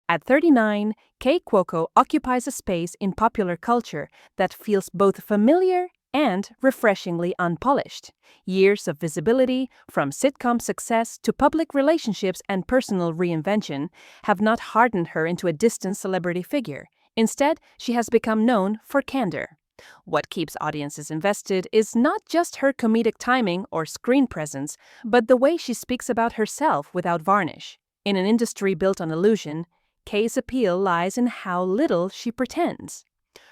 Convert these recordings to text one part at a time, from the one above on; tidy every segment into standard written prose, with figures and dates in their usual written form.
At 39, Kaley Cuoco occupies a space in popular culture that feels both familiar and refreshingly unpolished. Years of visibility, from sitcom success to public relationships and personal reinvention, have not hardened her into a distant celebrity figure. Instead, she has become known for candor. What keeps audiences invested is not just her comedic timing or screen presence, but the way she speaks about herself without varnish. In an industry built on illusion, Kay's appeal lies in how little she pretends.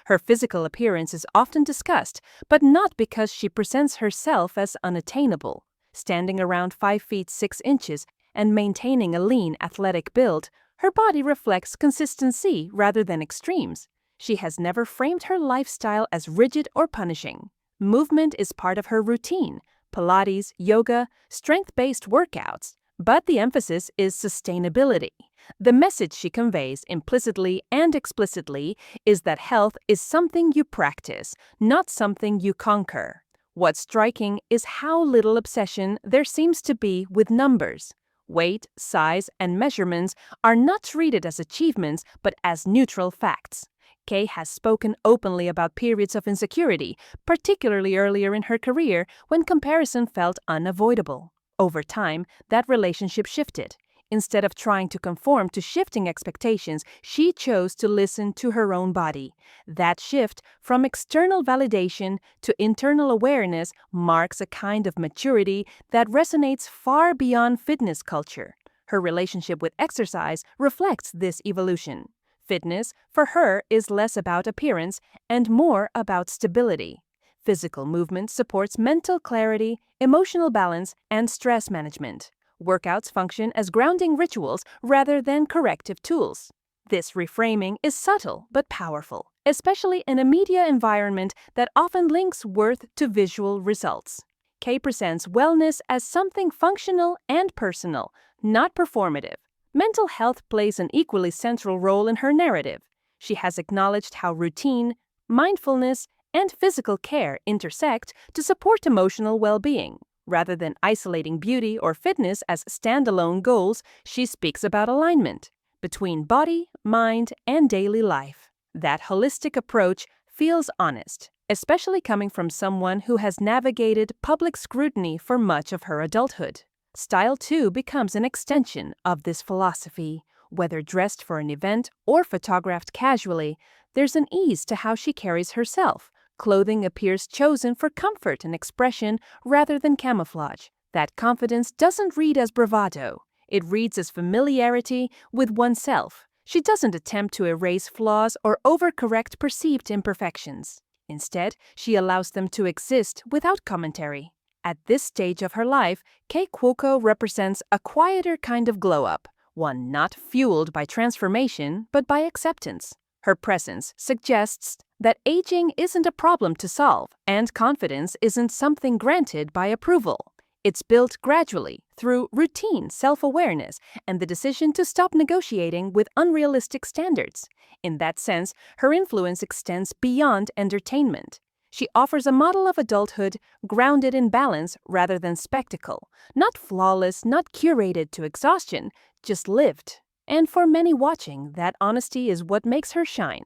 Her physical appearance is often discussed, but not because she presents herself as unattainable. Standing around 5 feet 6 inches and maintaining a lean, athletic build, her body reflects consistency rather than extremes. She has never framed her lifestyle as rigid or punishing. Movement is part of her routine: Pilates, yoga, strength-based workouts. But the emphasis is sustainability. The message she conveys implicitly and explicitly is that health is something you practice, not something you conquer. What's striking is how little obsession there seems to be with numbers. Weight, size, and measurements are not treated as achievements but as neutral facts. Kay has spoken openly about periods of insecurity, particularly earlier in her career when comparison felt unavoidable. Over time, that relationship shifted. Instead of trying to conform to shifting expectations, she chose to listen to her own body. That shift from external validation to internal awareness marks a kind of maturity that resonates far beyond fitness culture. Her relationship with exercise reflects this evolution. Fitness, for her, is less about appearance and more about stability. Physical movement supports mental clarity, emotional balance, and stress management. Workouts function as grounding rituals rather than corrective tools. This reframing is subtle but powerful, especially in a media environment that often links worth to visual results. Kay presents wellness as something functional and personal, not performative. Mental health plays an equally central role in her narrative. She has acknowledged how routine, mindfulness, and physical care intersect to support emotional well-being. Rather than isolating beauty or fitness as standalone goals, she speaks about alignment between body, mind, and daily life. That holistic approach feels honest, especially coming from someone who has navigated public scrutiny for much of her adulthood. Style, too, becomes an extension of this philosophy. Whether dressed for an event or photographed casually, there's an ease to how she carries herself. Clothing appears chosen for comfort and expression rather than camouflage. That confidence doesn't read as bravado. It reads as familiarity with oneself. She doesn't attempt to erase flaws or overcorrect perceived imperfections. Instead, she allows them to exist without commentary. At this stage of her life, Kaley Cuoco represents a quieter kind of glow-up, one not fueled by transformation but by acceptance. Her presence suggests that aging isn't a problem to solve, and confidence isn't something granted by approval. It's built gradually through routine self-awareness and the decision to stop negotiating with unrealistic standards. In that sense, her influence extends beyond entertainment. She offers a model of adulthood grounded in balance rather than spectacle, not flawless, not curated to exhaustion, just lived. And for many watching, that honesty is what makes her shine.